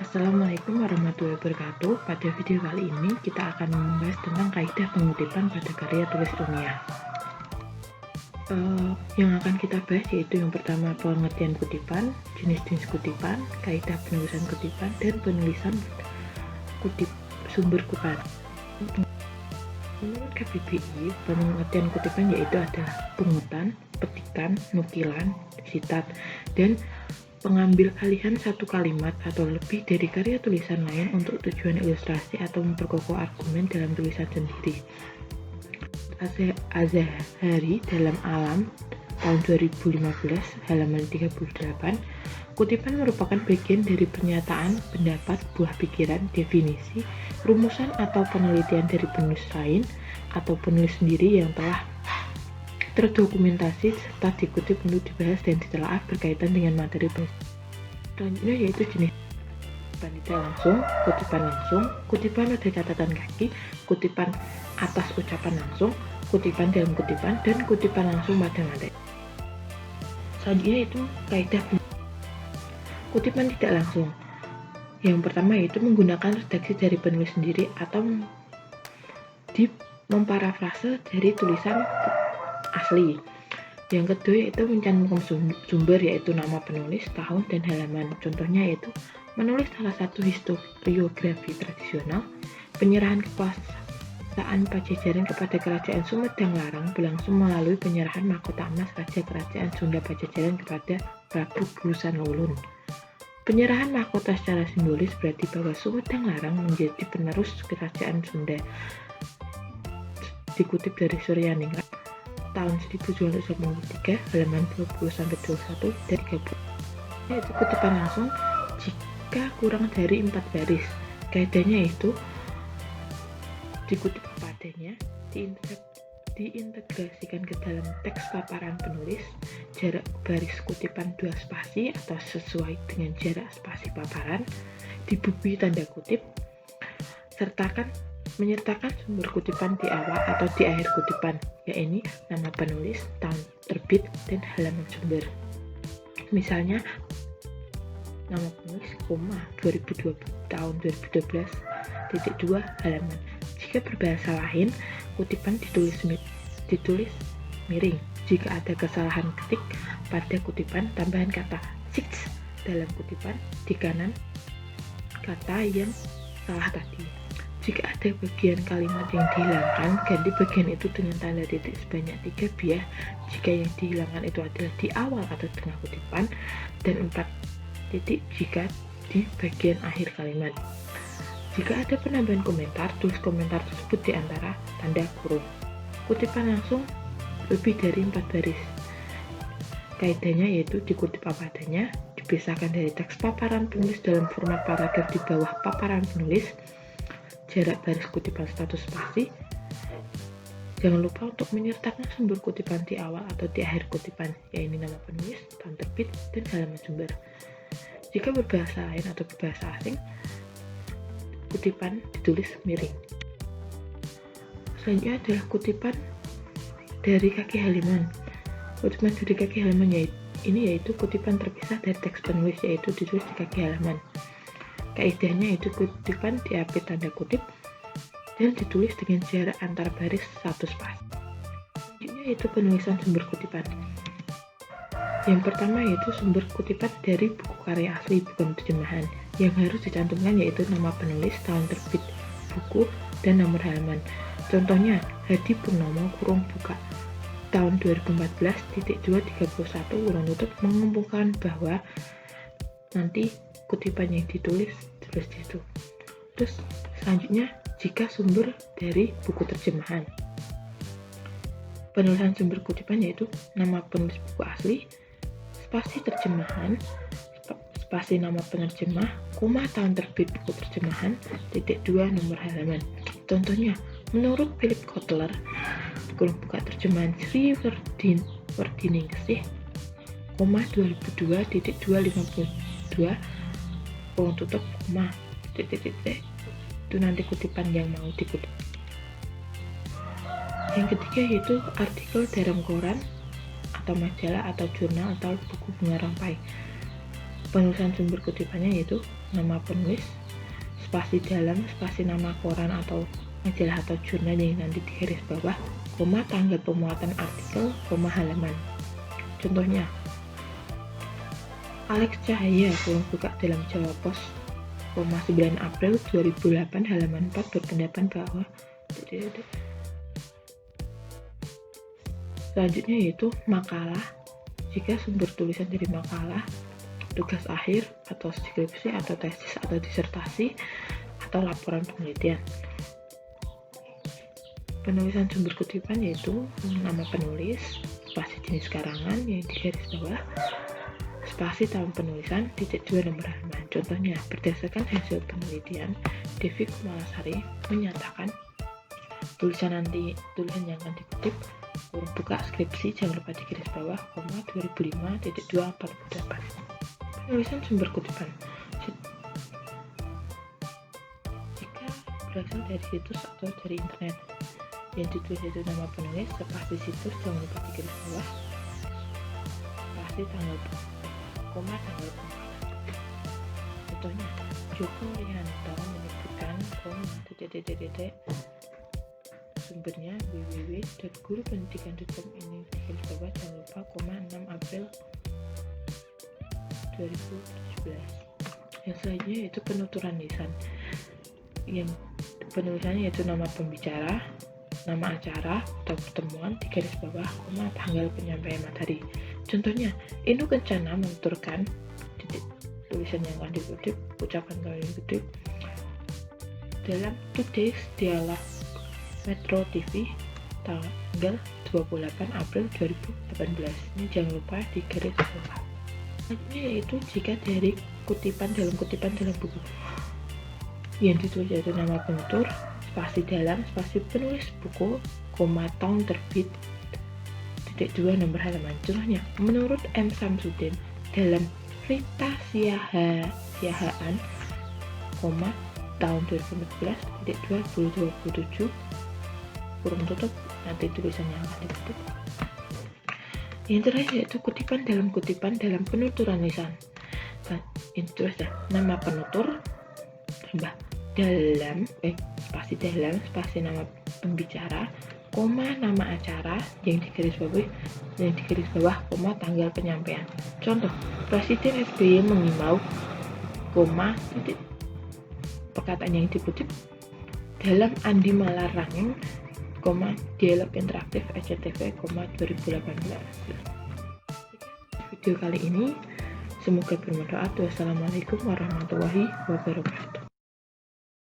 Assalamualaikum warahmatullahi wabarakatuh. Pada video kali ini kita akan membahas tentang kaidah pengutipan pada karya tulis ilmiah. Yang akan kita bahas yaitu yang pertama pengertian kutipan, jenis-jenis kutipan, kaidah penulisan kutipan, dan penulisan sumber kutipan. Menurut KBBI, pengertian kutipan yaitu adalah pungutan, petikan, nukilan, sitat, dan pengambil alihan satu kalimat atau lebih dari karya tulisan lain untuk tujuan ilustrasi atau memperkokoh argumen dalam tulisan sendiri. Azhari dalam Alam tahun 2015 halaman 38, kutipan merupakan bagian dari pernyataan, pendapat, buah pikiran, definisi, rumusan atau penelitian dari penulis lain atau penulis sendiri yang telah terdokumentasi serta dikutip untuk dibahas dan ditelaah berkaitan dengan materi penulis. Selanjutnya yaitu jenis kutipan tidak langsung, kutipan langsung, kutipan ada catatan kaki, kutipan atas ucapan langsung, kutipan dalam kutipan, dan kutipan langsung pada materi. Selanjutnya itu kaidah kutipan tidak langsung. Yang pertama yaitu menggunakan redaksi dari penulis sendiri atau memparafrase dari tulisan asli. Yang kedua yaitu mencantumkan sumber yaitu nama penulis, tahun, dan halaman. Contohnya yaitu menulis salah satu historiografi tradisional, penyerahan kekuasaan Pajajaran kepada Kerajaan Sumedang Larang berlangsung melalui penyerahan mahkota emas Raja Kerajaan Sunda Pajajaran kepada Prabu Gerusan Wulun. Penyerahan mahkota secara simbolis berarti bahwa Sumedang Larang menjadi penerus Kerajaan Sunda. Dikutip dari Suryaningrat tahun 1283 halaman 20-21 dan 30. Yaitu kutipan langsung jika kurang dari 4 baris. Kaidahnya yaitu dikutip apa adanya, diintegrasikan ke dalam teks paparan penulis, jarak baris kutipan 2 spasi atau sesuai dengan jarak spasi paparan, dibubui tanda kutip, menyertakan sumber kutipan di awal atau di akhir kutipan, yaitu nama penulis, tahun terbit, dan halaman sumber. Misalnya, nama penulis, 2020 tahun 2012, titik 2 halaman. Jika berbahasa lain, kutipan ditulis miring. Jika ada kesalahan ketik pada kutipan, tambahan kata six dalam kutipan di kanan kata yang salah tadi. Jika ada bagian kalimat yang dihilangkan, ganti bagian itu dengan tanda titik sebanyak 3 biar jika yang dihilangkan itu adalah di awal atau tengah kutipan, dan 4 titik jika di bagian akhir kalimat. Jika ada penambahan komentar, tulis komentar tersebut di antara tanda kurung. Kutipan langsung lebih dari 4 baris. Kaidahnya yaitu dikutip apa adanya, dipisahkan dari teks paparan penulis dalam format paragraf di bawah paparan penulis, jarak baris kutipan 1 spasi. Jangan lupa untuk menyertakan sumber kutipan di awal atau di akhir kutipan, yaitu nama penulis, tahun terbit, dan halaman sumber. Jika berbahasa lain atau berbahasa asing, kutipan ditulis miring. Selanjutnya adalah kutipan dari kaki halaman. Kutipan dari kaki halaman yaitu kutipan terpisah dari teks penulis, yaitu ditulis di kaki halaman. Kaidahnya yaitu kutipan diapit tanda kutip dan ditulis dengan jarak antar baris 1 spasi. Selanjutnya yaitu penulisan sumber kutipan. Yang pertama yaitu sumber kutipan dari buku karya asli, bukan terjemahan. Yang harus dicantumkan yaitu nama penulis, tahun terbit buku, dan nomor halaman. Contohnya Hadi Purnomo kurung buka tahun 2014 titik 231 kurung tutup mengumpulkan bahwa nanti kutipan yang ditulis di situ. Terus selanjutnya jika sumber dari buku terjemahan. Penulisan sumber kutipan yaitu nama penulis buku asli, spasi terjemahan, spasi nama penerjemah, koma tahun terbit buku terjemahan, titik 2 nomor halaman. Contohnya, menurut Philip Kotler, kurung buka terjemahan Sri Werdiningsih, koma 2002 titik 252 kurung tutup, koma, titik-titik, itu nanti kutipan yang mau dikutip. Yang ketiga yaitu artikel dalam koran atau majalah atau jurnal atau buku bunga rampai. Penulisan sumber kutipannya yaitu nama penulis, spasi dalam, spasi nama koran atau majalah atau jurnal yang nanti di garis bawah, koma tanggal pemuatan artikel, koma halaman. Contohnya, Alex Cahaya buka dalam Jawa Pos, 9 April 2008 halaman 4 berpendapat bahwa selanjutnya yaitu makalah. Jika sumber tulisan dari makalah, tugas akhir atau skripsi atau tesis atau disertasi atau laporan penelitian. Penulisan sumber kutipan yaitu nama penulis, spasi jenis karangan yang di garis bawah, spasi tahun penulisan, .2 nomor halaman. Contohnya, berdasarkan hasil penelitian, Devi Kumalasari menyatakan tulisan yang akan dikutip buka skripsi jangan lupa di garis bawah, 2005.248. Penulisan sumber kutipan jika berasal dari situs atau dari internet yang ditulis itu nama penulis, spasi situs jangan lupa di garis bawah, spasi tanggal tanggal. Contohnya, Joko Rihanto menyebutkan sumbernya www.gurupendidikan.com ini di garis bawah jangan lupa, 6 April 2017. Yang selanjutnya yaitu penuturan lisan. Yang penulisannya yaitu nama pembicara, nama acara atau pertemuan di garis bawah, tanggal penyampaian materi. Contohnya, Inu Kencana menuturkan tulisan yang akan dikutip, ucapan yang dikutip dalam Today's Dialog Metro TV tanggal 28 April 2018. Ini jangan lupa di garis bawah. Selanjutnya yaitu jika dari kutipan dalam buku yang ditulis yaitu nama penutur, spasi dalam, spasi penulis buku, tahun terbit, .2 nomor halaman. Contohnya, menurut M. Samsudin dalam Rita Siahaan, tahun 2014, .2 2027, kurung tutup, nanti tulisannya akan ditutup. Yang terakhir yaitu kutipan dalam penuturan lisan. Ini tulis nama penutur tambah dalam spasi dalam, spasi nama pembicara, nama acara yang di garis bawah, tanggal penyampaian. Contoh, Presiden SBY mengimbau, perkataan yang dikutip dalam Andi Malarangeng, dialog interaktif SCTV, 2018. Video kali ini semoga bermanfaat. Wassalamualaikum warahmatullahi wabarakatuh.